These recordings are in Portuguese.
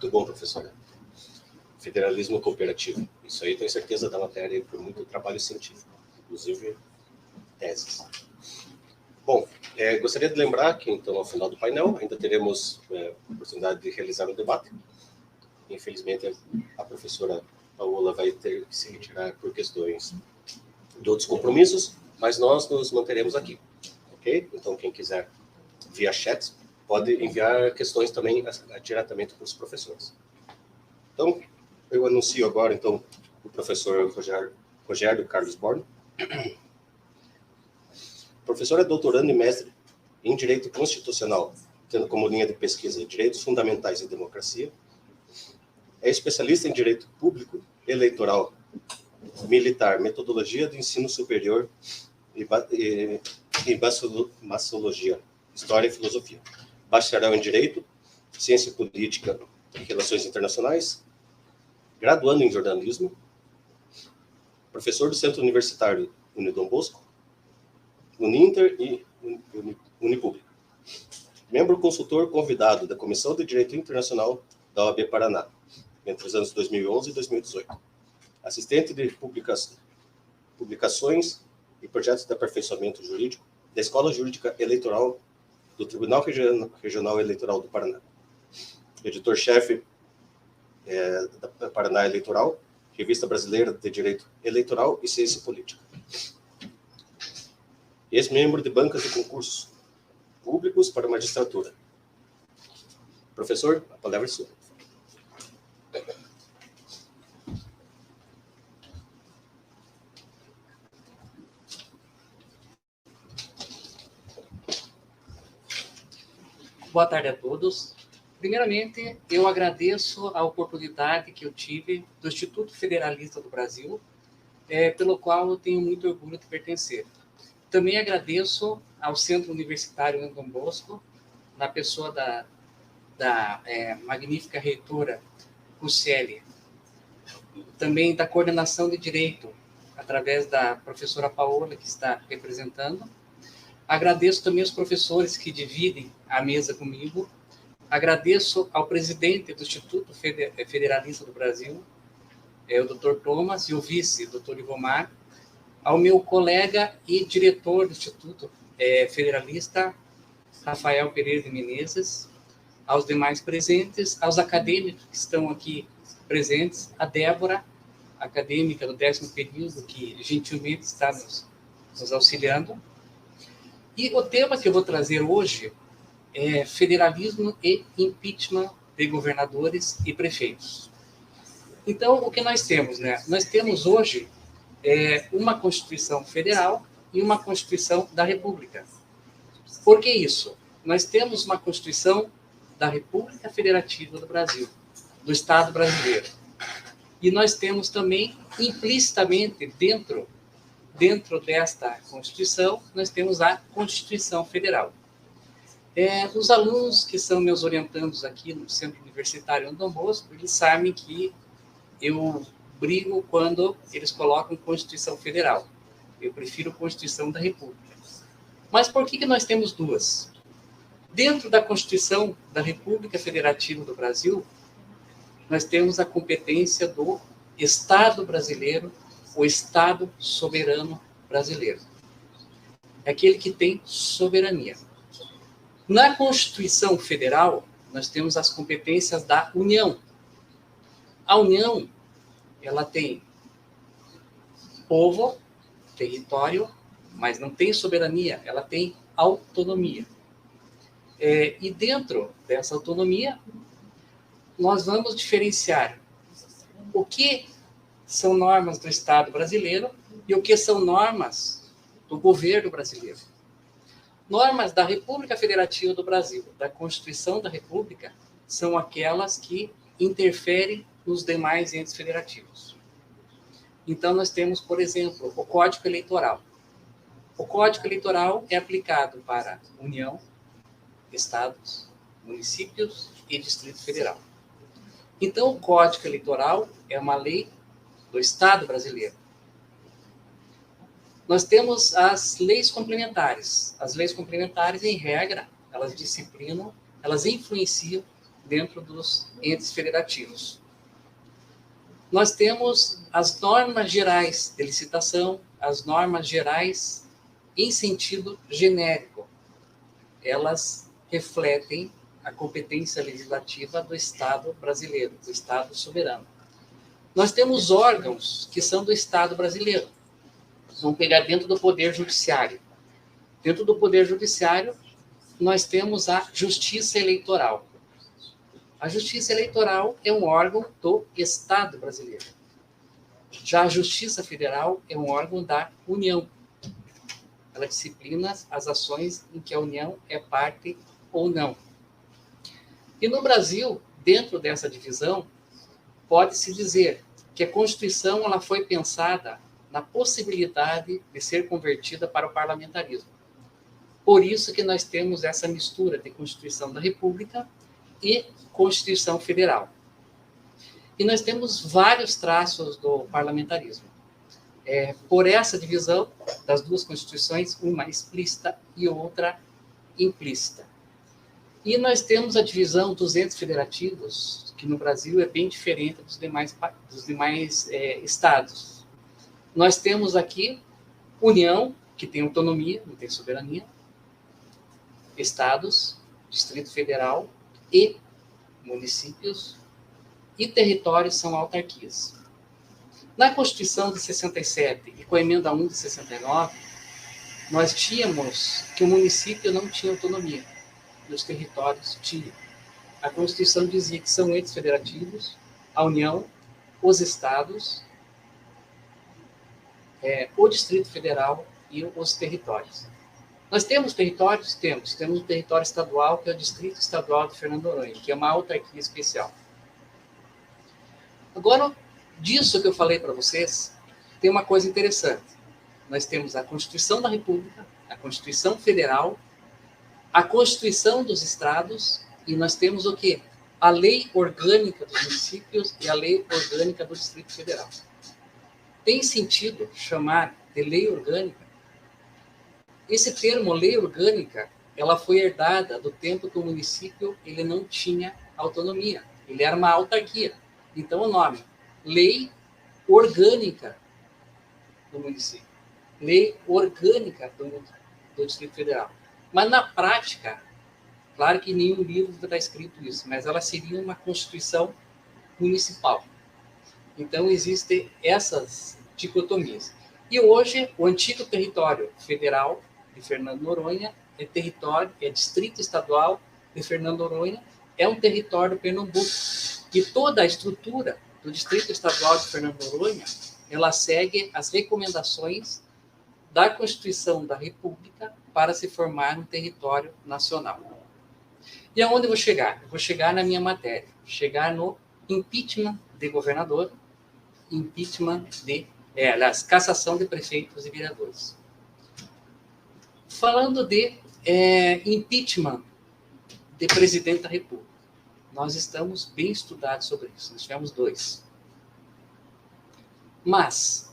Muito bom, professora. Federalismo cooperativo. Isso aí tenho certeza da matéria por muito trabalho científico, inclusive teses. Bom, gostaria de lembrar que, então, ao final do painel, ainda teremos a oportunidade de realizar um debate. Infelizmente, a professora Paola vai ter que se retirar por questões de outros compromissos, mas nós nos manteremos aqui, ok? Então, quem quiser via chat, pode enviar questões também diretamente para os professores. Então, eu anuncio agora, então, o professor Rogério Carlos Born. O professor é doutorando e mestre em Direito Constitucional, tendo como linha de pesquisa Direitos Fundamentais e Democracia. É especialista em Direito Público, Eleitoral, Militar, Metodologia do Ensino Superior e Massologia, História e Filosofia. Bacharel em Direito, Ciência Política e Relações Internacionais, graduando em Jornalismo, professor do Centro Universitário Unidom Bosco, Uninter e Unipublic. Membro consultor convidado da Comissão de Direito Internacional da OAB Paraná, entre os anos 2011 e 2018. Assistente de publicações e projetos de aperfeiçoamento jurídico da Escola Jurídica Eleitoral do Tribunal Regional Eleitoral do Paraná. Editor-chefe da Paraná Eleitoral, Revista Brasileira de Direito Eleitoral e Ciência Política. Ex-membro de bancas de concursos públicos para a magistratura. Professor, a palavra é sua. Boa tarde a todos. Primeiramente, eu agradeço a oportunidade que eu tive do Instituto Federalista do Brasil, pelo qual eu tenho muito orgulho de pertencer. Também agradeço ao Centro Universitário Unidom Bosco, na pessoa da magnífica reitora Cuceli, também da coordenação de Direito, através da professora Paola, que está representando. Agradeço também aos professores que dividem a mesa comigo. Agradeço ao presidente do Instituto Federalista do Brasil, o Dr. Thomas, e o vice, o Dr. Ivomar, ao meu colega e diretor do Instituto Federalista, Rafael Pereira de Menezes, aos demais presentes, aos acadêmicos que estão aqui presentes, a Débora, acadêmica do 10º período, que gentilmente está nos auxiliando. E o tema que eu vou trazer hoje é federalismo e impeachment de governadores e prefeitos. Então, o que nós temos, né? Nós temos hoje uma Constituição Federal e uma Constituição da República. Por que isso? Nós temos uma Constituição da República Federativa do Brasil, do Estado brasileiro. E nós temos também, implicitamente, dentro desta Constituição, nós temos a Constituição Federal. Os alunos que são meus orientandos aqui no Centro Universitário Unidom Bosco, eles sabem que eu brigo quando eles colocam Constituição Federal. Eu prefiro Constituição da República. Mas por que nós temos duas? Dentro da Constituição da República Federativa do Brasil, nós temos a competência do Estado brasileiro, o Estado soberano brasileiro. É aquele que tem soberania. Na Constituição Federal, nós temos as competências da União. A União, ela tem povo, território, mas não tem soberania, ela tem autonomia. E dentro dessa autonomia, nós vamos diferenciar o que são normas do Estado brasileiro e o que são normas do governo brasileiro. Normas da República Federativa do Brasil, da Constituição da República, são aquelas que interferem nos demais entes federativos. Então, nós temos, por exemplo, o Código Eleitoral. O Código Eleitoral é aplicado para União, Estados, municípios e Distrito Federal. Então, o Código Eleitoral é uma lei do Estado brasileiro. Nós temos as leis complementares. As leis complementares, em regra, elas disciplinam, elas influenciam dentro dos entes federativos. Nós temos as normas gerais de licitação, as normas gerais em sentido genérico. Elas refletem a competência legislativa do Estado brasileiro, do Estado soberano. Nós temos órgãos que são do Estado brasileiro. Vamos pegar dentro do Poder Judiciário. Dentro do Poder Judiciário, nós temos a Justiça Eleitoral. A Justiça Eleitoral é um órgão do Estado brasileiro. Já a Justiça Federal é um órgão da União. Ela disciplina as ações em que a União é parte ou não. E no Brasil, dentro dessa divisão, pode-se dizer que a Constituição ela foi pensada na possibilidade de ser convertida para o parlamentarismo. Por isso que nós temos essa mistura de Constituição da República e Constituição Federal. E nós temos vários traços do parlamentarismo. Por essa divisão das duas Constituições, uma explícita e outra implícita. E nós temos a divisão dos entes federativos, que no Brasil é bem diferente dos demais estados. Nós temos aqui União, que tem autonomia, não tem soberania, estados, Distrito Federal e municípios, e territórios são autarquias. Na Constituição de 67 e com a Emenda 1 de 69, nós tínhamos que o município não tinha autonomia, e os territórios tinham. A Constituição dizia que são entes federativos, a União, os estados, o Distrito Federal e os territórios. Nós temos territórios? Temos. Temos um território estadual, que é o Distrito Estadual de Fernando de Noronha, que é uma autarquia especial. Agora, disso que eu falei para vocês, tem uma coisa interessante. Nós temos a Constituição da República, a Constituição Federal, a Constituição dos Estados, e nós temos o quê? A Lei Orgânica dos Municípios e a Lei Orgânica do Distrito Federal. Tem sentido chamar de lei orgânica? Esse termo, lei orgânica, ela foi herdada do tempo que o município ele não tinha autonomia. Ele era uma autarquia. Então, o nome, lei orgânica do município. Lei orgânica do Distrito Federal. Mas, na prática, claro que em nenhum livro está escrito isso, mas ela seria uma Constituição municipal. Então, existem essas dicotomias. E hoje, o antigo território federal de Fernando de Noronha é Distrito Estadual de Fernando de Noronha, é um território do Pernambuco. E toda a estrutura do Distrito Estadual de Fernando de Noronha, ela segue as recomendações da Constituição da República para se formar um território nacional. E aonde eu vou chegar? Eu vou chegar na minha matéria, chegar no impeachment de governador, cassação de prefeitos e vereadores. Falando de impeachment de presidente da República, nós estamos bem estudados sobre isso, nós tivemos 2. Mas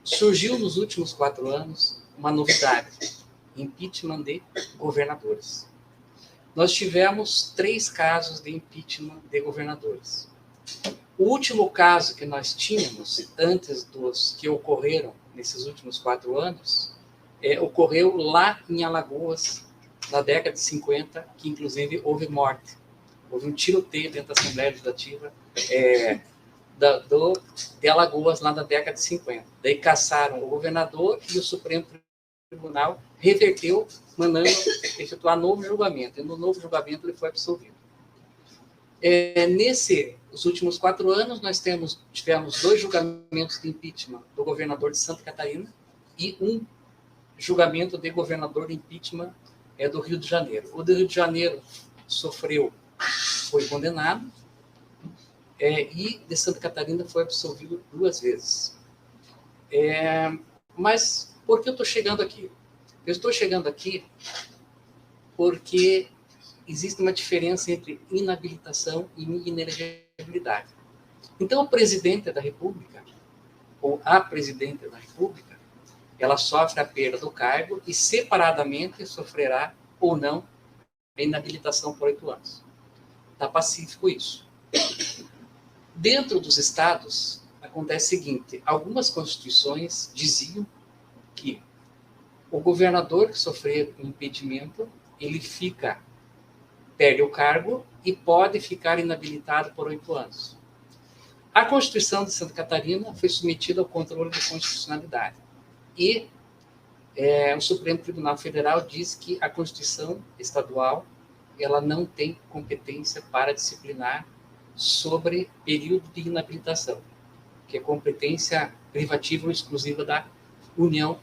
surgiu nos últimos 4 anos uma novidade, impeachment de governadores. Nós tivemos 3 casos de impeachment de governadores. O último caso que nós tínhamos, antes dos que ocorreram nesses últimos 4 anos, ocorreu lá em Alagoas, na década de 50, que inclusive houve morte. Houve um tiroteio dentro da Assembleia Legislativa de Alagoas, lá na década de 50. Daí cassaram o governador e o Supremo Tribunal reverteu, mandando efetuar novo julgamento. E no novo julgamento ele foi absolvido. Os últimos 4 anos, nós tivemos 2 julgamentos de impeachment do governador de Santa Catarina e um julgamento de governador de impeachment do Rio de Janeiro. O do Rio de Janeiro foi condenado, e de Santa Catarina foi absolvido 2 vezes. Mas por que eu estou chegando aqui? Eu estou chegando aqui porque existe uma diferença entre inabilitação e inelegibilidade. Então, o presidente da República, ou a presidente da República, ela sofre a perda do cargo e, separadamente, sofrerá ou não a inabilitação por 8 anos. Está pacífico isso. Dentro dos estados, acontece o seguinte, algumas constituições diziam que o governador que sofrer um impedimento, ele perde o cargo e pode ficar inabilitado por 8 anos. A Constituição de Santa Catarina foi submetida ao controle de constitucionalidade. E o Supremo Tribunal Federal diz que a Constituição estadual ela não tem competência para disciplinar sobre período de inabilitação, que é competência privativa ou exclusiva da União.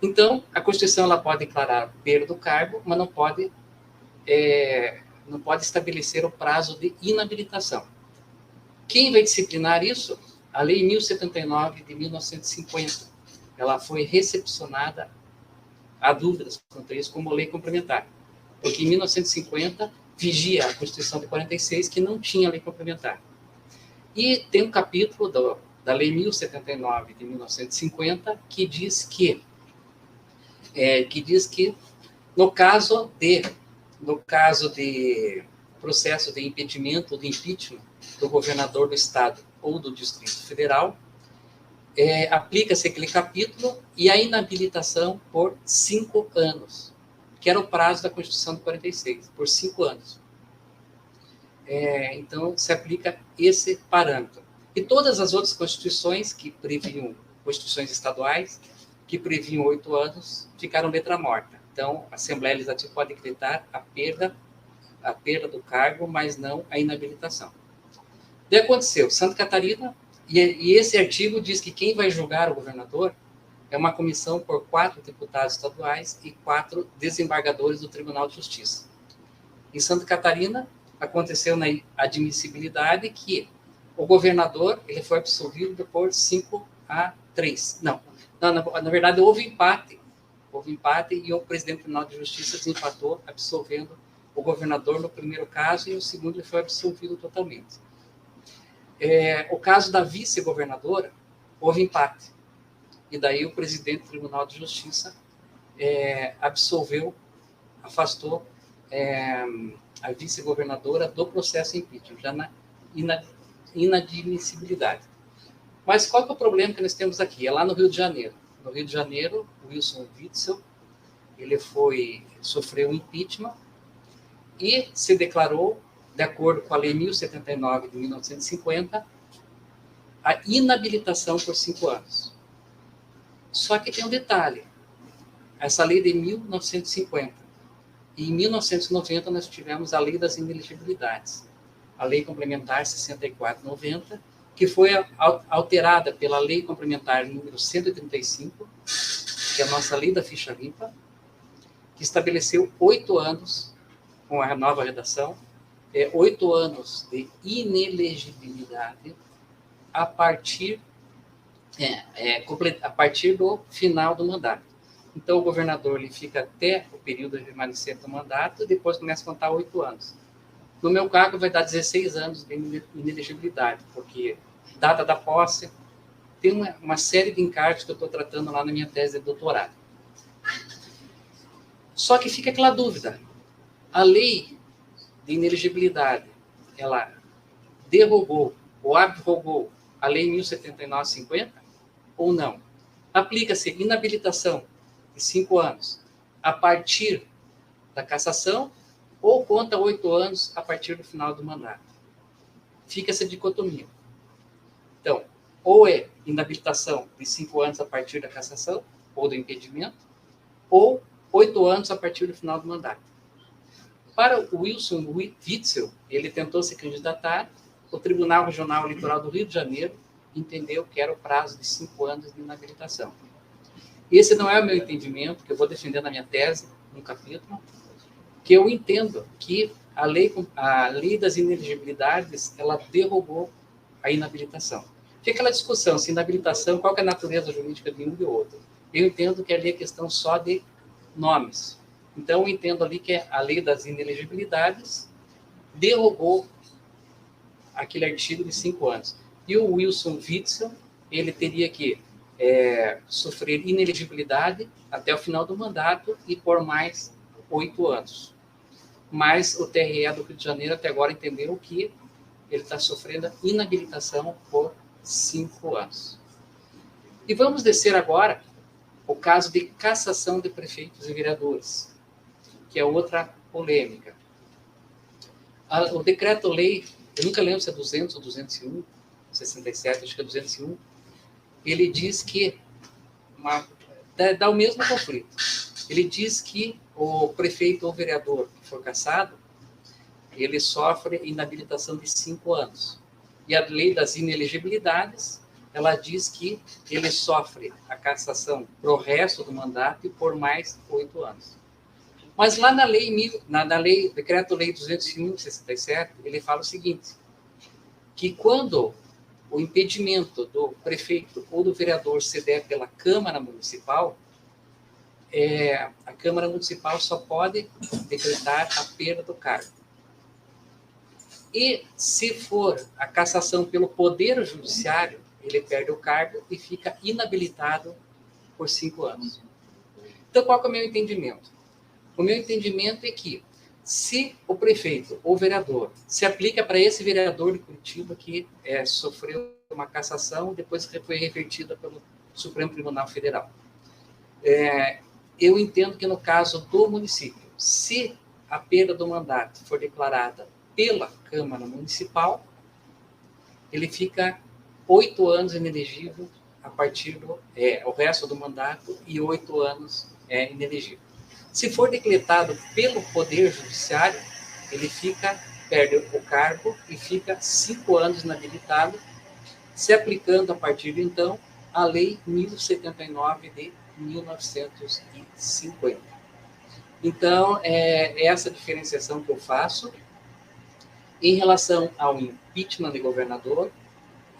Então, a Constituição ela pode declarar perda do cargo, mas não pode estabelecer o prazo de inabilitação. Quem vai disciplinar isso? A Lei 1079 de 1950. Ela foi recepcionada, há dúvidas quanto a isso, como lei complementar. Porque em 1950 vigia a Constituição de 46, que não tinha lei complementar. E tem um capítulo da Lei 1079 de 1950 que diz que no caso de processo de impedimento, de impeachment do governador do estado ou do Distrito Federal, aplica-se aquele capítulo e a inabilitação por 5 anos, que era o prazo da Constituição de 46, por 5 anos. Então, se aplica esse parâmetro. E todas as outras constituições que previam, constituições estaduais, que previam 8 anos, ficaram letra morta. Então, a Assembleia Legislativa pode decretar a perda do cargo, mas não a inabilitação. Daí aconteceu, Santa Catarina, e esse artigo diz que quem vai julgar o governador é uma comissão por 4 deputados estaduais e 4 desembargadores do Tribunal de Justiça. Em Santa Catarina, aconteceu na admissibilidade que o governador ele foi absolvido por 5-3. Na verdade, houve empate. Houve empate e o presidente do Tribunal de Justiça desempatou, absolvendo o governador no primeiro caso e o segundo ele foi absolvido totalmente. O caso da vice-governadora, houve empate. E daí o presidente do Tribunal de Justiça afastou a vice-governadora do processo impeachment, já na inadmissibilidade. Mas qual que é o problema que nós temos aqui? É lá no Rio de Janeiro. No Rio de Janeiro, o Wilson Witzel, ele sofreu um impeachment e se declarou, de acordo com a Lei 1079 de 1950, a inabilitação por 5 anos. Só que tem um detalhe. Essa lei de 1950. E em 1990 nós tivemos a Lei das Inelegibilidades. A Lei Complementar 6490, que foi alterada pela Lei Complementar número 135, que é a nossa Lei da Ficha Limpa, que estabeleceu 8 anos, com a nova redação, 8 anos de inelegibilidade a partir do final do mandato. Então, o governador ele fica até o período remanescente do mandato e depois começa a contar 8 anos. No meu cargo, vai dar 16 anos de inelegibilidade, porque data da posse, tem uma série de encargos que eu estou tratando lá na minha tese de doutorado. Só que fica aquela dúvida. A lei de inelegibilidade, ela derrogou ou abrogou a Lei 1079/50 ou não? Aplica-se inabilitação de 5 anos a partir da cassação ou conta 8 anos a partir do final do mandato? Fica essa dicotomia. Então, ou é inabilitação de 5 anos a partir da cassação ou do impedimento, ou 8 anos a partir do final do mandato. Para o Wilson Witzel, ele tentou se candidatar, o Tribunal Regional Eleitoral do Rio de Janeiro entendeu que era o prazo de 5 anos de inabilitação. Esse não é o meu entendimento, que eu vou defender na minha tese, no capítulo, que eu entendo que a lei das inelegibilidades, ela derrubou a inabilitação. Fica aquela discussão, se inabilitação, qual que é a natureza jurídica de um e do outro. Eu entendo que ali é questão só de nomes. Então, eu entendo ali que a lei das inelegibilidades derrubou aquele artigo de 5 anos. E o Wilson Witzel, ele teria que sofrer inelegibilidade até o final do mandato e por mais 8 anos. mas o TRE do Rio de Janeiro até agora entendeu que ele está sofrendo inabilitação por 5 anos. E vamos descer agora o caso de cassação de prefeitos e vereadores, que é outra polêmica. O decreto-lei, eu nunca lembro se é 200 ou 201, 67, acho que é 201, ele diz que dá o mesmo conflito. Ele diz que o prefeito ou vereador que for cassado, ele sofre inabilitação de 5 anos. E a lei das inelegibilidades, ela diz que ele sofre a cassação pro resto do mandato e por mais 8 anos. Mas lá na lei, decreto-lei 201, 67, ele fala o seguinte, que quando o impedimento do prefeito ou do vereador se der pela Câmara Municipal, a Câmara Municipal só pode decretar a perda do cargo. E se for a cassação pelo Poder Judiciário, ele perde o cargo e fica inabilitado por 5 anos. Então, qual que é o meu entendimento? O meu entendimento é que, se o prefeito ou vereador se aplica para esse vereador de Curitiba que sofreu uma cassação depois que foi revertida pelo Supremo Tribunal Federal, eu entendo que no caso do município, se a perda do mandato for declarada pela Câmara Municipal, ele fica 8 anos inelegível a partir o resto do mandato e 8 anos inelegível. Se for decretado pelo Poder Judiciário, ele perde o cargo e fica 5 anos inabilitado, se aplicando a partir de então a Lei 1079 de 1950. Então, é essa diferenciação que eu faço em relação ao impeachment de governador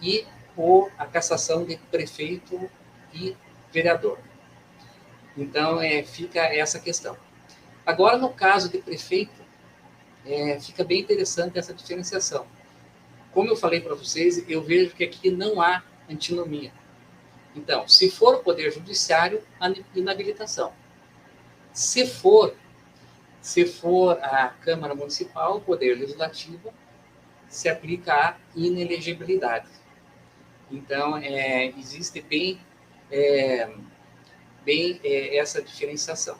e a cassação de prefeito e vereador. Então, fica essa questão. Agora, no caso de prefeito, fica bem interessante essa diferenciação. Como eu falei para vocês, eu vejo que aqui não há antinomia. Então, se for o Poder Judiciário, a inabilitação. Se for a Câmara Municipal, o Poder Legislativo, se aplica a inelegibilidade. Então, existe bem essa diferenciação.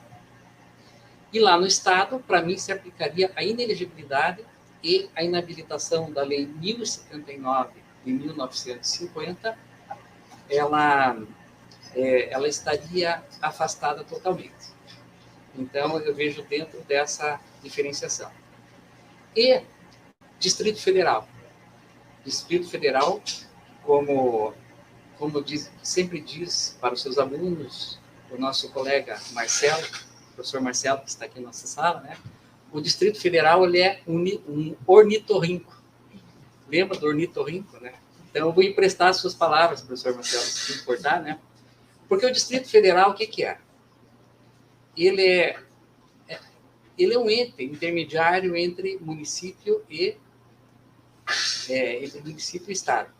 E lá no Estado, para mim, se aplicaria a inelegibilidade e a inabilitação da Lei 1079 de 1950, ela estaria afastada totalmente. Então, eu vejo dentro dessa diferenciação. E Distrito Federal. Distrito Federal, como sempre diz para os seus alunos, o nosso colega Marcelo, o professor Marcelo, que está aqui na nossa sala, né? O Distrito Federal ele é um ornitorrinco. Lembra do ornitorrinco, né? Então, eu vou emprestar as suas palavras, professor Marcelo, se importar, né? Porque o Distrito Federal, o que é? Ele é um ente intermediário entre município e Estado.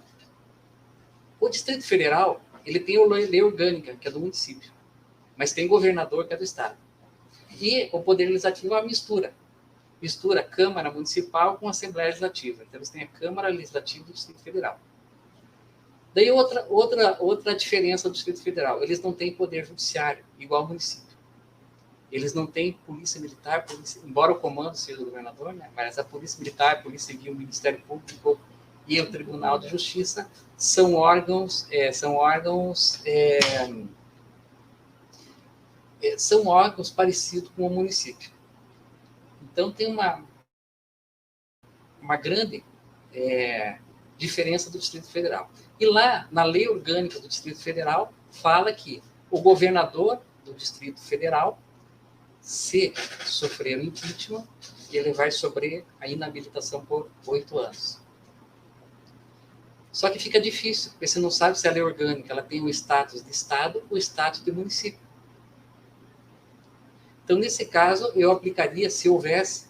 O Distrito Federal, ele tem a lei orgânica, que é do município, mas tem governador, que é do Estado. E o Poder Legislativo é uma mistura Câmara Municipal com Assembleia Legislativa. Então, eles têm a Câmara Legislativa do Distrito Federal. Daí, outra diferença do Distrito Federal, eles não têm poder judiciário, igual ao município. Eles não têm polícia militar, embora o comando seja do governador, né? Mas a polícia militar, a polícia civil, o Ministério Público e o Tribunal de Justiça são órgãos parecidos com o município. Então, tem uma grande diferença do Distrito Federal. E lá, na lei orgânica do Distrito Federal, fala que o governador do Distrito Federal, se sofrer um impeachment, ele vai sofrer a inabilitação por 8 anos. Só que fica difícil, porque você não sabe se a lei orgânica ela tem o status de Estado ou o status de município. Então, nesse caso, eu aplicaria, se houvesse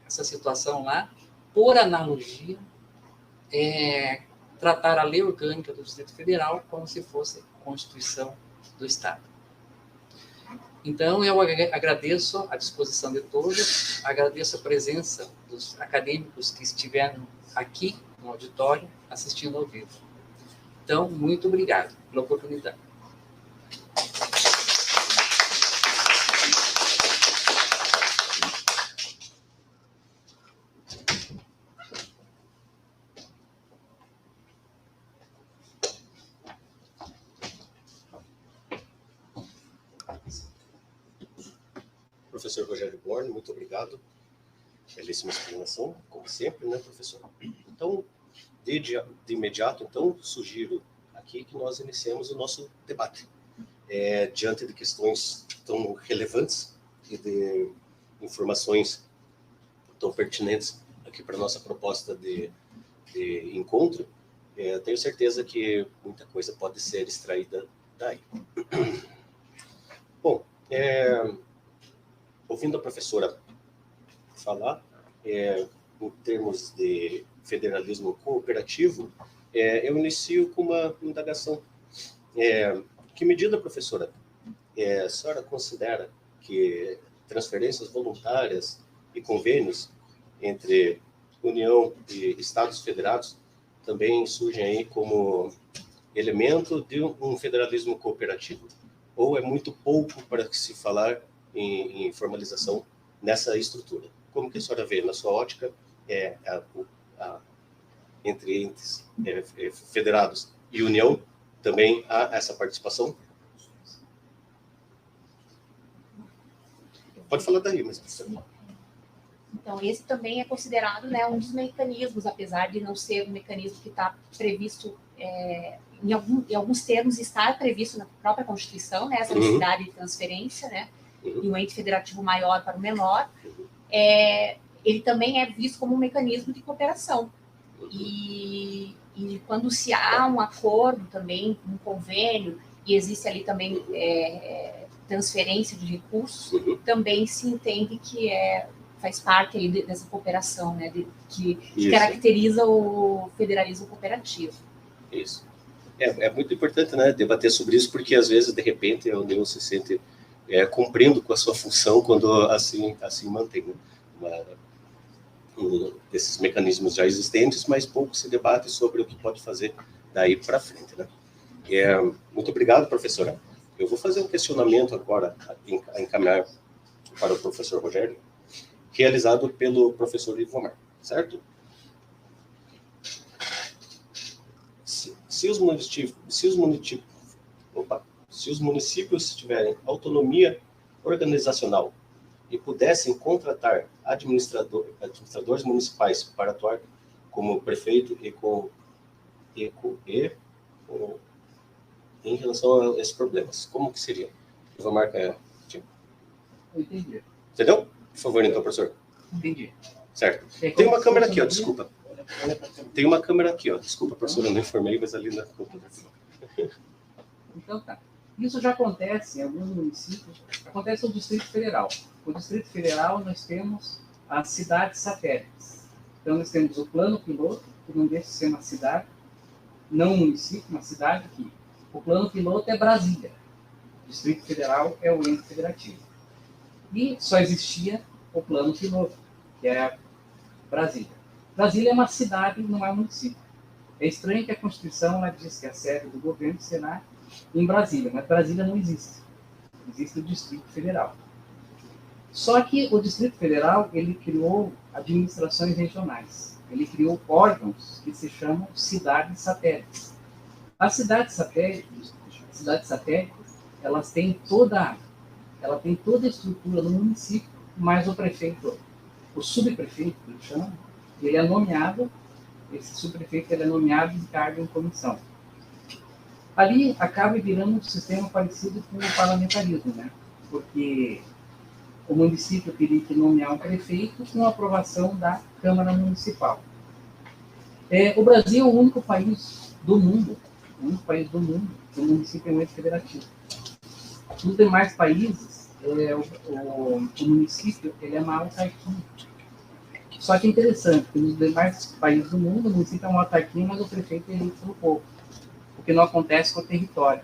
essa situação lá, por analogia, tratar a lei orgânica do Distrito Federal como se fosse a Constituição do Estado. Então, eu agradeço a disposição de todos, agradeço a presença dos acadêmicos que estiveram aqui no auditório assistindo ao vivo. Então, muito obrigado pela oportunidade. Professor Rogério Born, muito obrigado. Belíssima explanação, como sempre, né, professor? Então, de imediato, então, sugiro aqui que nós iniciemos o nosso debate. Diante de questões tão relevantes e de informações tão pertinentes aqui para a nossa proposta de encontro, tenho certeza que muita coisa pode ser extraída daí. Bom, ouvindo a professora falar, em termos de federalismo cooperativo, eu inicio com uma indagação. Que medida, professora, a senhora considera que transferências voluntárias e convênios entre União e Estados federados também surgem aí como elemento de um federalismo cooperativo? Ou é muito pouco para se falar em formalização nessa estrutura? Como que a senhora vê, na sua ótica, entre entes federados e União, também há essa participação? Pode falar daí, mas... Então, esse também é considerado, né, um dos mecanismos, apesar de não ser um mecanismo que está previsto, em alguns termos, estar previsto na própria Constituição, né, essa necessidade de transferência, né, de um ente federativo maior para o menor, ele também é visto como um mecanismo de cooperação. E quando se há um acordo também, um convênio, e existe ali também transferência de recursos, também se entende que faz parte aí dessa cooperação, né, que caracteriza o federalismo cooperativo. Isso. É muito importante, né, debater sobre isso, porque às vezes, de repente, a União se sente cumprindo com a sua função quando assim mantém, né, desses mecanismos já existentes, mas pouco se debate sobre o que pode fazer daí para frente, né? Muito obrigado, professora. Eu vou fazer um questionamento agora, a encaminhar para o professor Rogério, realizado pelo professor Ivomar, certo? Se os municípios tiverem autonomia organizacional e pudessem contratar administradores municipais para atuar como prefeito em relação a esses problemas, como que seria? Eu vou marcar. Entendi. Entendeu? Por favor, então, professor. Entendi. Certo. Tem uma câmera aqui, ó, desculpa. Tem uma câmera aqui, ó. Desculpa, professor, eu não informei, mas ali na computação. Então tá. Isso já acontece em alguns municípios, acontece no Distrito Federal. No Distrito Federal nós temos as cidades satélites. Então nós temos o plano piloto, que não deixa de ser uma cidade, não um município, uma cidade que o plano piloto é Brasília. O Distrito Federal é o ente federativo. E só existia o plano piloto, que é Brasília. Brasília é uma cidade, não é um município. É estranho que a Constituição ela diz que a sede do governo será em Brasília, mas Brasília não existe. Existe o Distrito Federal. Só que o Distrito Federal, ele criou administrações regionais. Ele criou órgãos que se chamam cidades satélites. As cidades satélites, elas têm toda a estrutura do município, mas o prefeito, o subprefeito, que ele chama, ele é nomeado, esse subprefeito ele é nomeado de cargo em comissão. Ali acaba virando um sistema parecido com o parlamentarismo, né? Porque o município teria que nomear um prefeito com aprovação da Câmara Municipal. O Brasil é o único país do mundo que o município é um ente federativo. Nos demais países, o município ele é uma autarquia. Só que é interessante, que nos demais países do mundo, o município é uma autarquia, mas o prefeito é eleito pelo povo. O que não acontece com o território.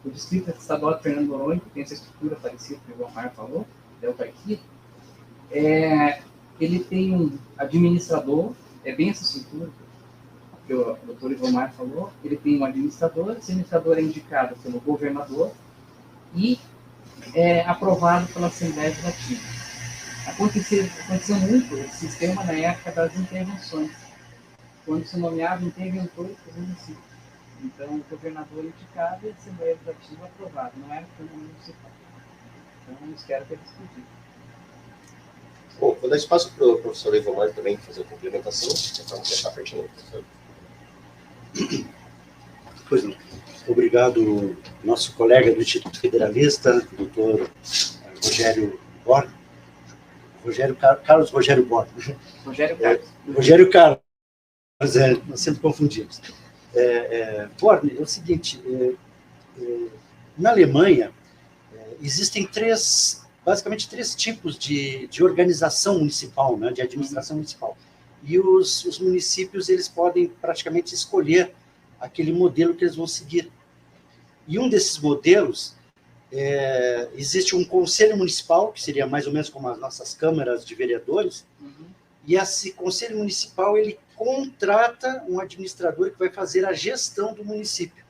o Distrito Estadual de Fernando de Noronha, que tem essa estrutura parecida que o Omar falou, é autarquia, ele tem um administrador, é bem essa estrutura que o doutor Ivomar falou, ele tem um administrador, esse administrador é indicado pelo governador e é aprovado pela Assembleia Legislativa. Aconteceu muito esse sistema na época das intervenções, quando se nomeava interventor do município. Então, o governador indicado e a Assembleia Legislativa aprovada, não era o Câmara Municipal. Então, isso que era ter discutido. Bom, vou dar espaço para o professor Ivomar também fazer a complementação, para não deixar pertinente, professor. Pois não. Obrigado, nosso colega do Instituto Federalista, doutor Rogério Borg. Carlos Rogério Borg. Rogério Carlos. Nós sempre confundimos. Borg, é o seguinte, na Alemanha, existem basicamente três tipos de organização municipal, né, de administração municipal. E os municípios, eles podem praticamente escolher aquele modelo que eles vão seguir. E um desses modelos, existe um conselho municipal, que seria mais ou menos como as nossas câmaras de vereadores, e esse conselho municipal, ele contrata um administrador que vai fazer a gestão do município.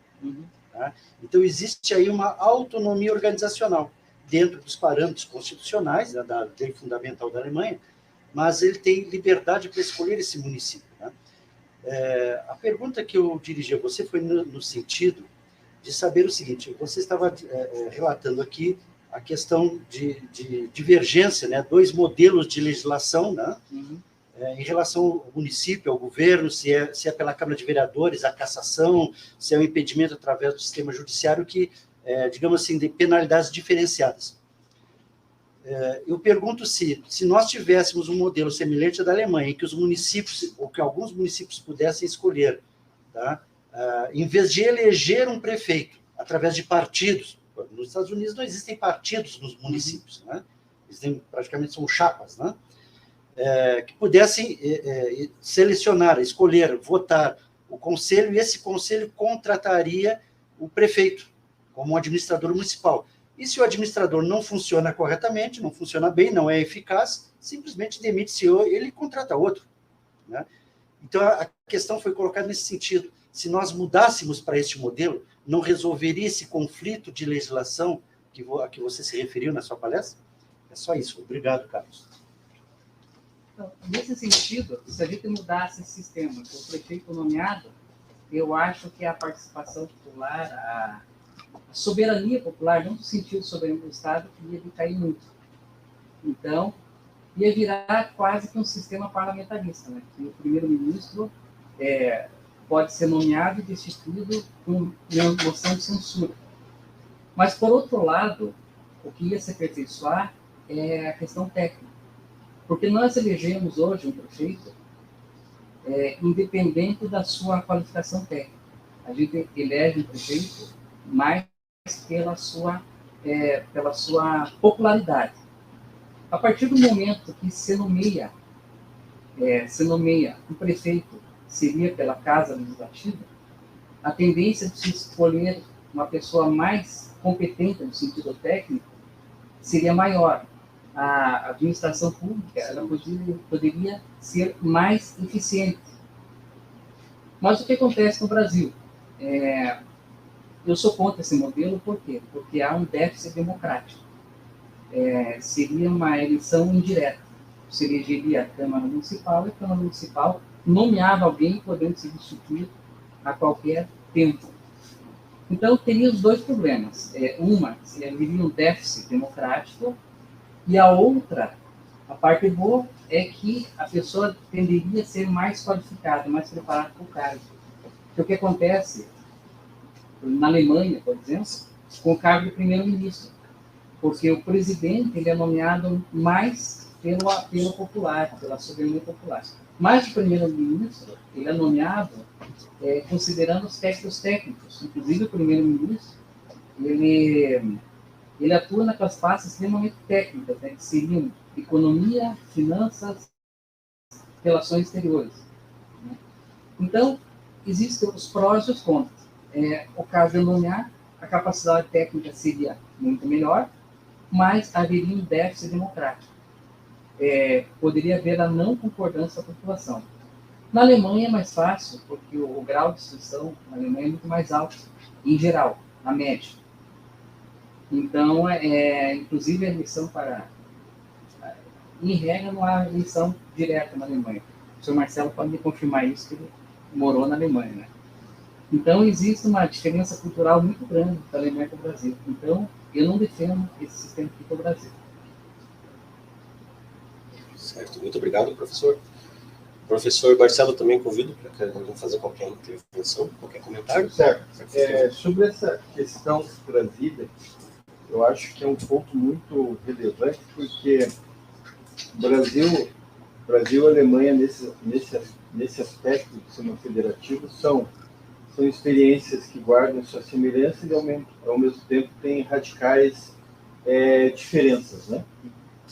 Tá? Então, existe aí uma autonomia organizacional, dentro dos parâmetros constitucionais, da lei fundamental da Alemanha, mas ele tem liberdade para escolher esse município. Né? A pergunta que eu dirigi a você foi no sentido de saber o seguinte: você estava relatando aqui a questão de divergência, né? Dois modelos de legislação, né? Em relação ao município, ao governo, se é pela Câmara de Vereadores, a cassação, se é o impedimento através do sistema judiciário, que, digamos assim, de penalidades diferenciadas. Eu pergunto se nós tivéssemos um modelo semelhante ao da Alemanha, em que os municípios, ou que alguns municípios pudessem escolher, tá? Em vez de eleger um prefeito através de partidos, nos Estados Unidos não existem partidos nos municípios, né? Existem, praticamente são chapas, né? Que pudessem selecionar, escolher, votar o conselho, e esse conselho contrataria o prefeito como um administrador municipal. E se o administrador não funciona corretamente, não funciona bem, não é eficaz, simplesmente demite-se ele e contrata outro. Né? Então, a questão foi colocada nesse sentido. Se nós mudássemos para este modelo, não resolveria esse conflito de legislação a que você se referiu na sua palestra? É só isso. Obrigado, Carlos. Então, nesse sentido, se a gente mudasse esse sistema, com o prefeito nomeado, eu acho que a participação popular, a soberania popular, não no sentido soberano do Estado, ia decair muito. Então, ia virar quase que um sistema parlamentarista, né? Que o primeiro-ministro pode ser nomeado e destituído com moção de censura. Mas, por outro lado, o que ia se aperfeiçoar é a questão técnica. Porque nós elegemos hoje um prefeito independente da sua qualificação técnica. A gente elege um prefeito mais pela sua popularidade. A partir do momento que se nomeia um prefeito, seria pela Casa Legislativa, a tendência de se escolher uma pessoa mais competente no sentido técnico seria maior. A administração pública ela poderia ser mais eficiente. Mas o que acontece no Brasil? Eu sou contra esse modelo, por quê? Porque há um déficit democrático. Seria uma eleição indireta. Se elegeria a Câmara Municipal, e a Câmara Municipal nomeava alguém podendo ser destituído a qualquer tempo. Então, teria os dois problemas. Uma, haveria um déficit democrático, e a outra, a parte boa, é que a pessoa tenderia a ser mais qualificada, mais preparada para o cargo. Porque o que acontece na Alemanha, por exemplo, com o cargo de primeiro-ministro, porque o presidente ele é nomeado mais pelo apelo popular, pela soberania popular. Mas o primeiro-ministro ele é nomeado considerando os aspectos técnicos. Inclusive, o primeiro-ministro ele atua naquelas pastas extremamente técnicas, né, que seriam economia, finanças, relações exteriores. Né? Então, existem os prós e os contras. O caso de nomear, a capacidade técnica seria muito menor, mas haveria um déficit democrático. Poderia haver a não concordância da população. Na Alemanha é mais fácil, porque o grau de instrução na Alemanha é muito mais alto, em geral, a média. Então, inclusive a eleição em regra, não há eleição direta na Alemanha. O senhor Marcelo pode me confirmar isso, que ele morou na Alemanha, né? Então, existe uma diferença cultural muito grande da Alemanha para o Brasil. Então, eu não defendo esse sistema aqui para o Brasil. Certo, muito obrigado, professor. Professor Marcelo, também convido para fazer qualquer intervenção, qualquer comentário. Certo. Sobre essa questão trazida, eu acho que é um ponto muito relevante, porque Brasil e Alemanha, nesse aspecto do sistema federativo, são experiências que guardam suas semelhanças e, ao mesmo tempo, têm radicais diferenças, né?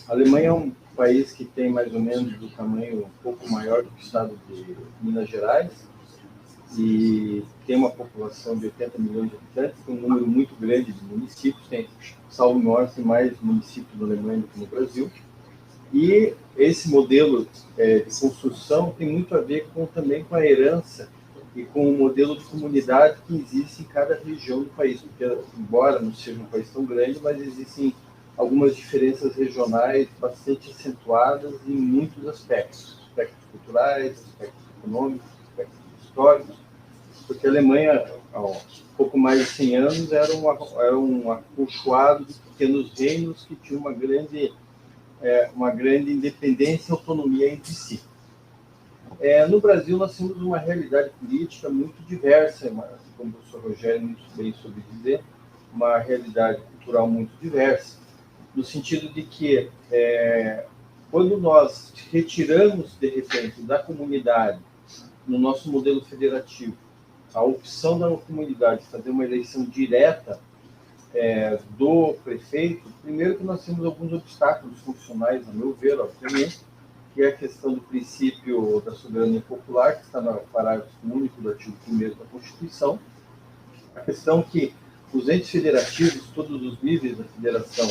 A Alemanha é um país que tem mais ou menos do tamanho um pouco maior do que o estado de Minas Gerais e tem uma população de 80 milhões de habitantes, tem um número muito grande de municípios, tem, salvo engano, tem mais municípios na Alemanha do que no Brasil. E esse modelo de construção tem muito a ver também com a herança e com o modelo de comunidade que existe em cada região do país, porque, embora não seja um país tão grande, mas existem algumas diferenças regionais bastante acentuadas em muitos aspectos culturais, aspectos econômicos, aspectos históricos, porque a Alemanha, há um pouco mais de 100 anos, era um acolchoado de pequenos reinos que tinham uma grande independência e autonomia entre si. No Brasil, nós temos uma realidade política muito diversa, como o professor Rogério muito bem soube dizer, uma realidade cultural muito diversa, no sentido de que, quando nós retiramos, de repente, da comunidade, no nosso modelo federativo, a opção da comunidade de fazer uma eleição direta do prefeito, primeiro que nós temos alguns obstáculos funcionais, a meu ver, obviamente, que é a questão do princípio da soberania popular, que está no parágrafo único do artigo 1º da Constituição, a questão que os entes federativos, todos os níveis da federação,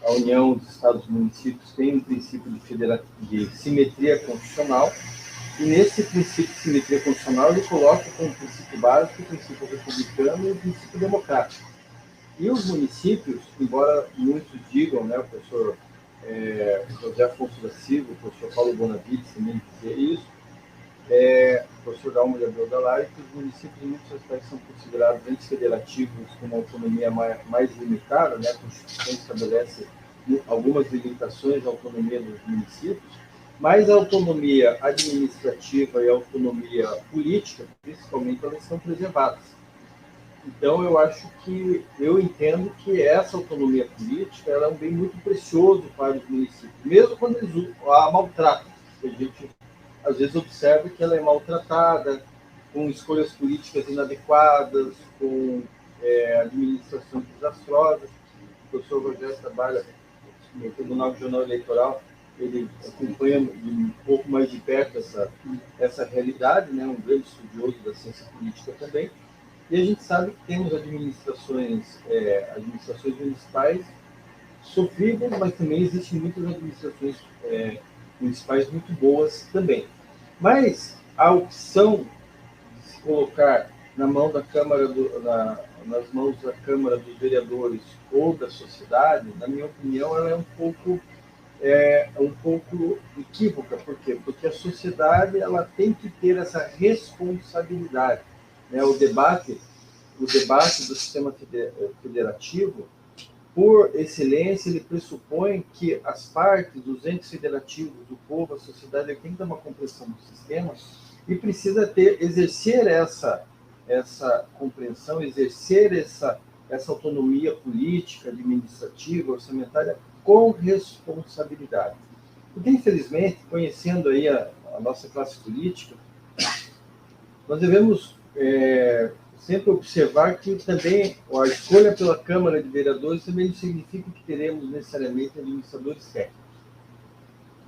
a União, os Estados e municípios, têm um princípio de simetria constitucional, e nesse princípio de simetria constitucional ele coloca como princípio básico o princípio republicano e o princípio democrático. E os municípios, embora muitos digam, né, o professor José Afonso da Silva, o professor Paulo Bonavides também dizer isso, o professor Dalmo de Abreu Dalari, que os municípios, em muitos aspectos, são considerados entes federativos com uma autonomia mais limitada, né? A Constituição estabelece algumas limitações à autonomia dos municípios, mas a autonomia administrativa e a autonomia política, principalmente, elas são preservadas. Então, eu entendo que essa autonomia política ela é um bem muito precioso para os municípios, mesmo quando eles a maltratam. A gente, às vezes, observa que ela é maltratada, com escolhas políticas inadequadas, com administrações desastrosas. O professor Rogério trabalha no Tribunal Regional Eleitoral, ele acompanha um pouco mais de perto essa realidade, né? Um grande estudioso da ciência política também. E a gente sabe que temos administrações municipais sofridas, mas também existem muitas administrações municipais muito boas também. Mas a opção de se colocar na mão da Câmara, nas mãos da Câmara dos Vereadores ou da sociedade, na minha opinião, ela é um pouco equívoca. Por quê? Porque a sociedade ela tem que ter essa responsabilidade. O debate do sistema federativo, por excelência, ele pressupõe que as partes, os entes federativos, o povo, a sociedade, ele tem que ter uma compreensão do sistema e precisa exercer essa compreensão, exercer essa autonomia política, administrativa, orçamentária com responsabilidade. Porque, infelizmente, conhecendo aí a nossa classe política, nós devemos sempre observar que também a escolha pela Câmara de Vereadores também não significa que teremos necessariamente administradores técnicos.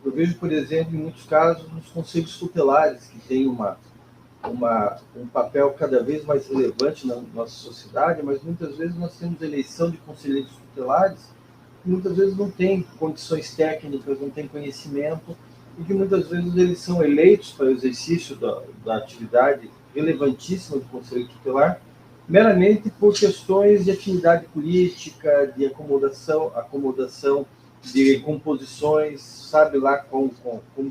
Eu vejo, por exemplo, em muitos casos, nos conselhos tutelares, que tem uma um papel cada vez mais relevante na nossa sociedade, mas muitas vezes nós temos eleição de conselheiros tutelares que muitas vezes não têm condições técnicas, não têm conhecimento, e que muitas vezes eles são eleitos para o exercício da atividade relevantíssima do conselho tutelar, meramente por questões de afinidade política, de acomodação de composições, sabe lá como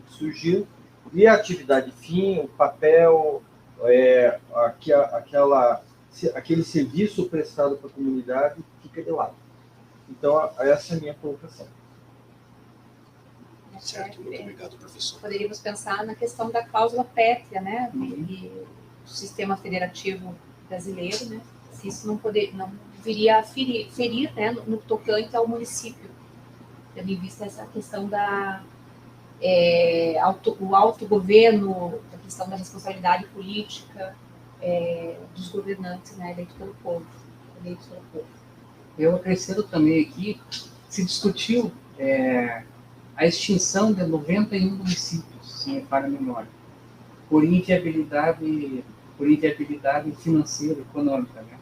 surgiu, e a atividade fim, o papel, aquele serviço prestado para a comunidade fica de lado. Então, essa é a minha colocação. Certo, muito obrigado, professor. Poderíamos pensar na questão da cláusula pétrea, né, do sistema federativo brasileiro, né, se isso não viria a ferir, né, no tocante ao município, tendo em vista essa questão o autogoverno, a questão da responsabilidade política dos governantes, né, eleitos pelo povo. Eu acrescento também aqui, se discutiu a extinção de 91 municípios, se me falha a memória, por inviabilidade financeira, econômica. Né?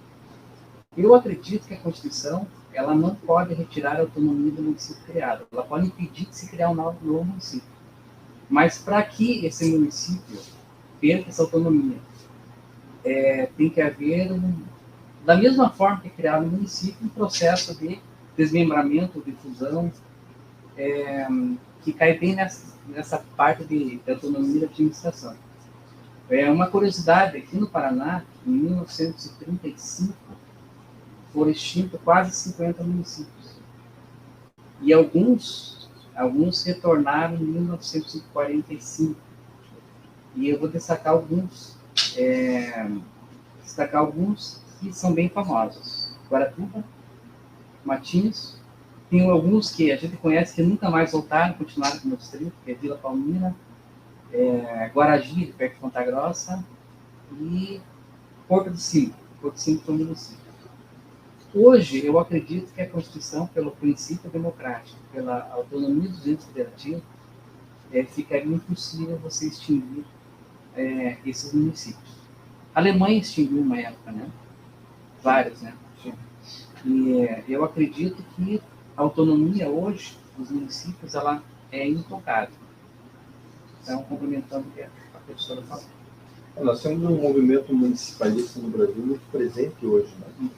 Eu acredito que a Constituição ela não pode retirar a autonomia do município criado, ela pode impedir de se criar um novo município. Mas para que esse município perca essa autonomia, tem que haver, da mesma forma que criar no município, um processo de desmembramento, de fusão, que cai bem nessa parte de autonomia da administração. Uma curiosidade, aqui no Paraná, em 1935, foram extintos quase 50 municípios. E alguns retornaram em 1945. E eu vou destacar alguns que são bem famosos. Guaratuba, Matinhos, tem alguns que a gente conhece que nunca mais voltaram, continuaram no distrito, que é Vila Palmira, Guaragi, perto de Ponta Grossa, e Porto do Cinco. Porto do Cinco foi um município. Hoje, eu acredito que a Constituição, pelo princípio democrático, pela autonomia dos entes federativos, ficaria impossível você extinguir esses municípios. A Alemanha extinguiu uma época, né? Vários, né? Sim. E eu acredito que a autonomia hoje dos municípios ela é intocável. Então, complementando o que a professora falou. Nós temos um movimento municipalista no Brasil muito presente hoje, né?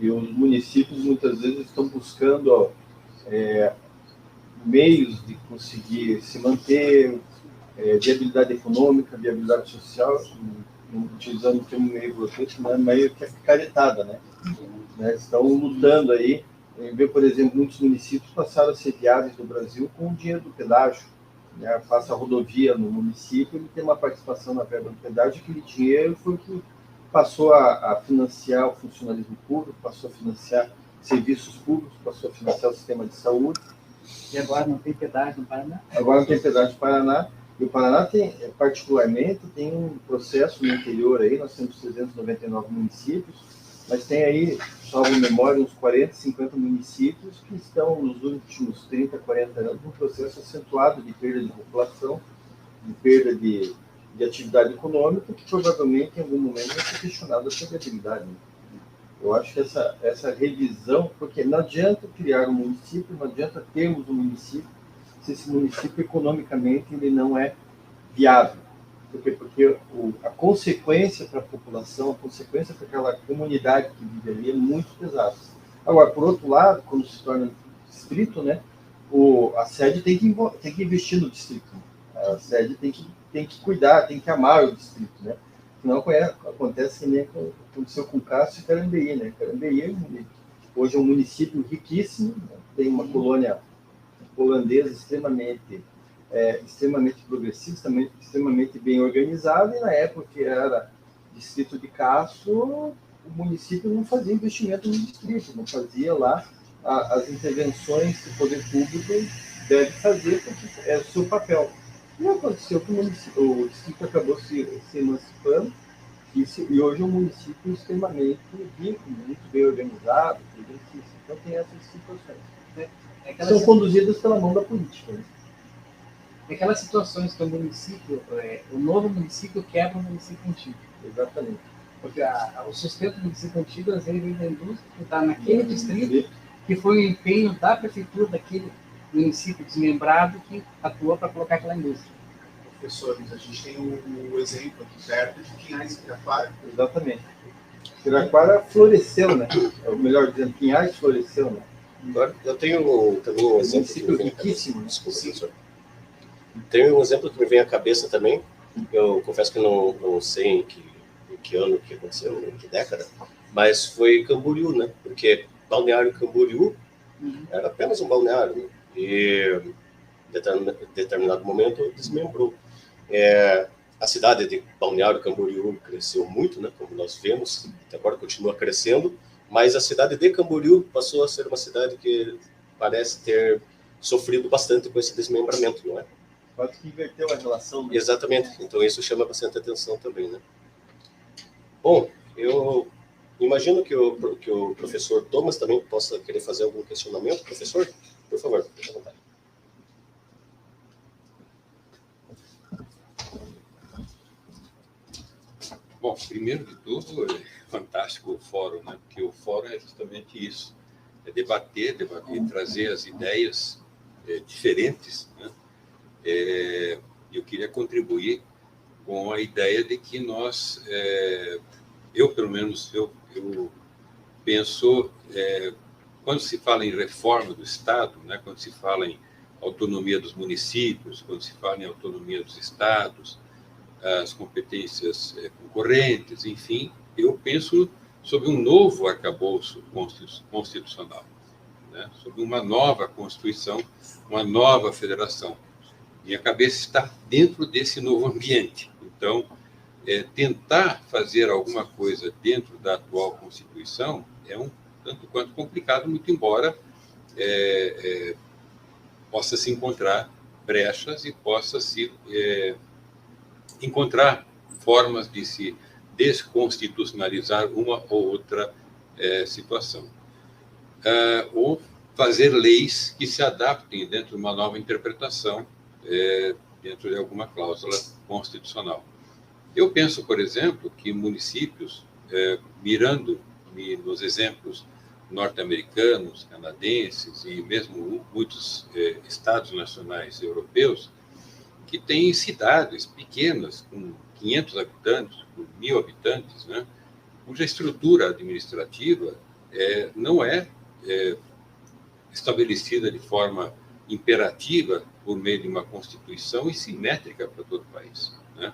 E os municípios muitas vezes estão buscando meios de conseguir se manter, viabilidade econômica, viabilidade social, utilizando o termo meio grotesco, né? Meio que é picaretada, né? Estão lutando aí. Ver, por exemplo, muitos municípios passaram a ser viáveis do Brasil com o dinheiro do pedágio. Né? Passa a rodovia no município, ele tem uma participação na verba do pedágio, aquele dinheiro foi o que passou a financiar o funcionalismo público, passou a financiar serviços públicos, passou a financiar o sistema de saúde. E agora não tem pedágio no Paraná? Agora não tem pedágio no Paraná. E o Paraná tem, particularmente, tem um processo no interior aí, nós temos 399 municípios, mas tem aí, salvo memória, uns 40, 50 municípios que estão nos últimos 30, 40 anos num processo acentuado de perda de população, de perda de atividade econômica, que provavelmente em algum momento vai ser questionada a sua viabilidade. Né? Eu acho que essa revisão, porque não adianta criar um município, não adianta termos um município, se esse município economicamente ele não é viável. Porque a consequência para a população, a consequência para aquela comunidade que vive ali é muito pesada. Agora, por outro lado, quando se torna distrito, né, a sede tem que investir no distrito. A sede tem que cuidar, tem que amar o distrito, né? Senão acontece que nem aconteceu com Cássio e Carambeí, né? Carambeí hoje é um município riquíssimo, né? Tem uma colônia holandesa extremamente progressista, extremamente bem organizada, e na época que era distrito de Cássio, o município não fazia investimento no distrito, não fazia lá as intervenções que o poder público deve fazer, porque é o seu papel. E aconteceu que o distrito acabou se emancipando, e hoje é um município extremamente rico, muito bem organizado, então tem essas situações. Né? São conduzidas pela mão da política. Né? Daquelas situações que o município, o novo município quebra o município antigo. Exatamente. Porque o sustento do município antigo, às vezes, vem da indústria que está naquele distrito, que foi o empenho da prefeitura daquele município desmembrado que atuou para colocar aquela indústria. Professores, a gente tem o exemplo aqui perto de Pinhais e Piraquara. Exatamente. Piraquara floresceu, né? Ou melhor dizendo, Pinhais floresceu, né? Agora, eu tenho também um exemplo que me vem à cabeça. Desculpa, professor. Tenho um exemplo que me vem à cabeça também. Eu confesso que não sei em que ano que aconteceu, em que década, mas foi Camboriú, né? Porque Balneário Camboriú era apenas um balneário, né? E em determinado momento desmembrou. A cidade de Balneário Camboriú cresceu muito, né? Como nós vemos, até agora continua crescendo, mas a cidade de Camboriú passou a ser uma cidade que parece ter sofrido bastante com esse desmembramento, não é? Quase que inverteu a relação. Né? Exatamente. Então isso chama bastante atenção também, né? Bom, eu imagino que o professor Thomas também possa querer fazer algum questionamento. Professor, por favor, fique à vontade. Bom, primeiro de tudo, é fantástico o fórum, né? Porque o fórum é justamente isso, é debater, trazer as ideias diferentes, né? Eu queria contribuir com a ideia de que nós, eu pelo menos, eu penso, quando se fala em reforma do Estado, né? Quando se fala em autonomia dos municípios, quando se fala em autonomia dos estados, as competências concorrentes, enfim, eu penso sobre um novo arcabouço constitucional, né? Sobre uma nova Constituição, uma nova federação. Minha cabeça está dentro desse novo ambiente. Então, tentar fazer alguma coisa dentro da atual Constituição é um tanto quanto complicado, muito embora possa se encontrar brechas e possa se encontrar formas de se desconstitucionalizar uma ou outra situação. Ou fazer leis que se adaptem dentro de uma nova interpretação, dentro de alguma cláusula constitucional. Eu penso, por exemplo, que municípios, mirando nos exemplos norte-americanos, canadenses e mesmo muitos estados nacionais europeus, que têm cidades pequenas, com 500 habitantes, com 1.000 habitantes, né, cuja estrutura administrativa não é estabelecida de forma imperativa por meio de uma Constituição e simétrica para todo o país, né?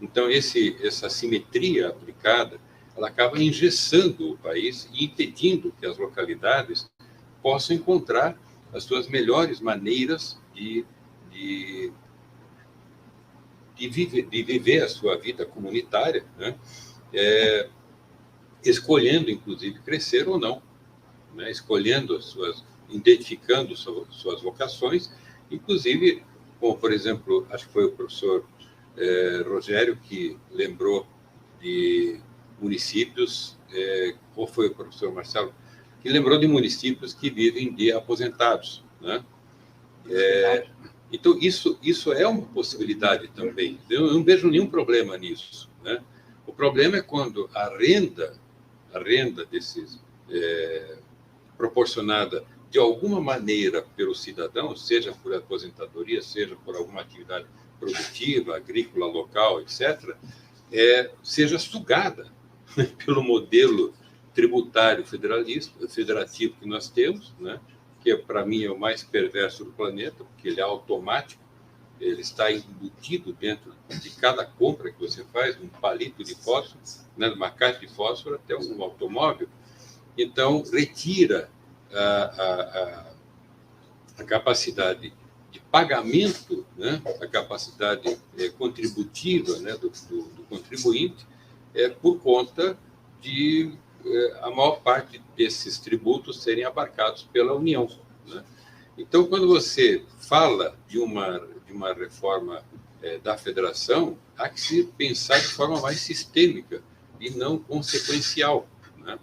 Então, essa simetria aplicada, ela acaba engessando o país e impedindo que as localidades possam encontrar as suas melhores maneiras de viver a sua vida comunitária, né? Escolhendo, inclusive, crescer ou não, né? Escolhendo identificando suas vocações, inclusive, como, por exemplo, acho que foi o professor Rogério que lembrou de municípios, ou foi o professor Marcelo, que lembrou de municípios que vivem de aposentados, né? Então, isso é uma possibilidade também. Eu não vejo nenhum problema nisso, né? O problema é quando a renda desses proporcionada de alguma maneira pelo cidadão, seja por aposentadoria, seja por alguma atividade produtiva, agrícola, local, etc., seja sugada pelo modelo tributário federativo que nós temos, né? Que para mim é o mais perverso do planeta, porque ele é automático, ele está embutido dentro de cada compra que você faz, um palito de fósforo, né, uma caixa de fósforo até um automóvel. Então, retira a capacidade de pagamento, né, a capacidade contributiva, né, do contribuinte, por conta de a maior parte desses tributos serem abarcados pela União, né? Então, quando você fala de uma reforma da federação, há que se pensar de forma mais sistêmica e não consequencial, né?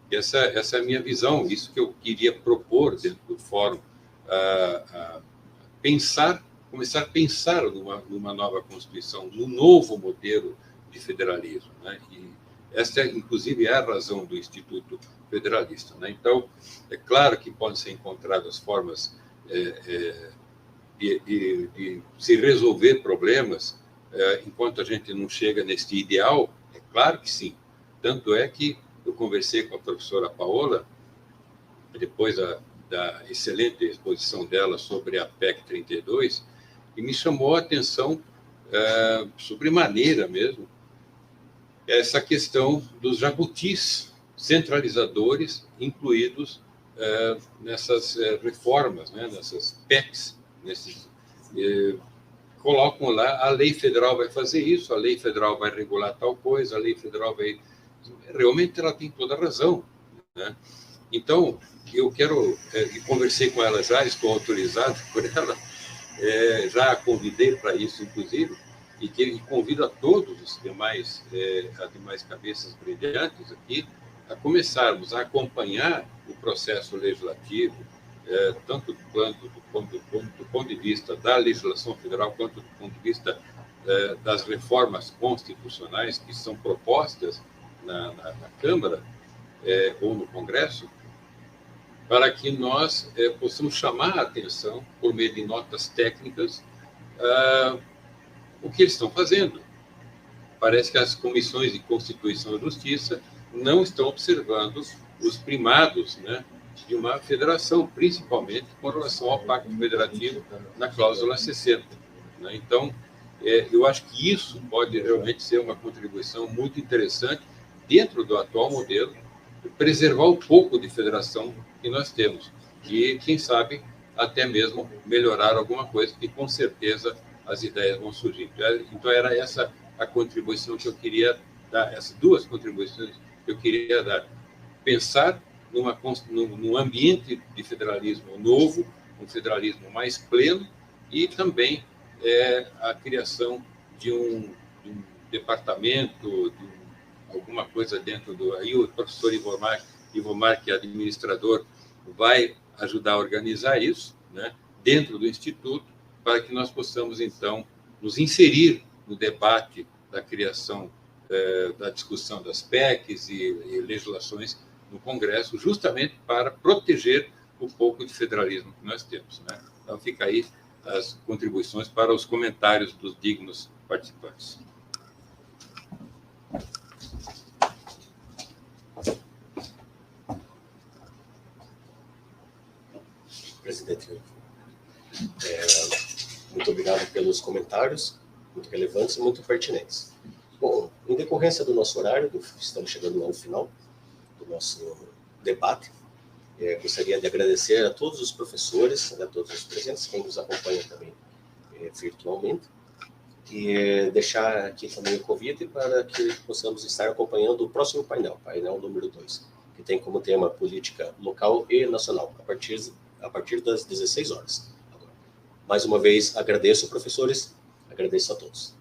Essa é a minha visão, isso que eu queria propor dentro do fórum, pensar começar a pensar numa nova Constituição, num novo modelo de federalismo, né? E essa, inclusive, é a razão do Instituto Federalista, né? Então, é claro que podem ser encontradas formas de se resolver problemas enquanto a gente não chega nesse ideal, é claro que sim. Tanto é que eu conversei com a professora Paola, depois da excelente exposição dela sobre a PEC 32, e me chamou a atenção sobremaneira mesmo, essa questão dos jabutis centralizadores incluídos nessas reformas, né, nessas PECs, colocam lá, a lei federal vai fazer isso, a lei federal vai regular tal coisa, a lei federal vai... Realmente ela tem toda a razão, né? Então, eu quero, e conversei com ela já, estou autorizado por ela, já a convidei para isso, inclusive, e convido a todos os demais, as demais cabeças brilhantes aqui, a começarmos a acompanhar o processo legislativo, tanto do ponto de vista da legislação federal, quanto do ponto de vista das reformas constitucionais que são propostas na Câmara ou no Congresso, para que nós possamos chamar a atenção, por meio de notas técnicas, o que eles estão fazendo. Parece que as comissões de Constituição e Justiça não estão observando os primados, né, de uma federação, principalmente com relação ao Pacto Federativo na cláusula 60. Né? Então, eu acho que isso pode realmente ser uma contribuição muito interessante dentro do atual modelo, preservar o pouco de federação que nós temos e, quem sabe, até mesmo melhorar alguma coisa, que com certeza as ideias vão surgir. Então, era essa a contribuição que eu queria dar, essas duas contribuições que eu queria dar. Pensar num ambiente de federalismo novo, um federalismo mais pleno, e também a criação de um departamento, alguma coisa dentro do... Aí o professor Ivomar, que é administrador, vai ajudar a organizar isso, né, dentro do Instituto, para que nós possamos, então, nos inserir no debate da criação, da discussão das PECs e legislações no Congresso, justamente para proteger o pouco de federalismo que nós temos. Né? Então, fica aí as contribuições para os comentários dos dignos participantes. Presidente, muito obrigado pelos comentários, muito relevantes e muito pertinentes. Bom, em decorrência do nosso horário, estamos chegando ao final do nosso debate, gostaria de agradecer a todos os professores, a todos os presentes, quem nos acompanha também virtualmente, e deixar aqui também o convite para que possamos estar acompanhando o próximo painel número 2, que tem como tema política local e nacional, a partir das 16 horas. Mais uma vez, agradeço, professores, agradeço a todos.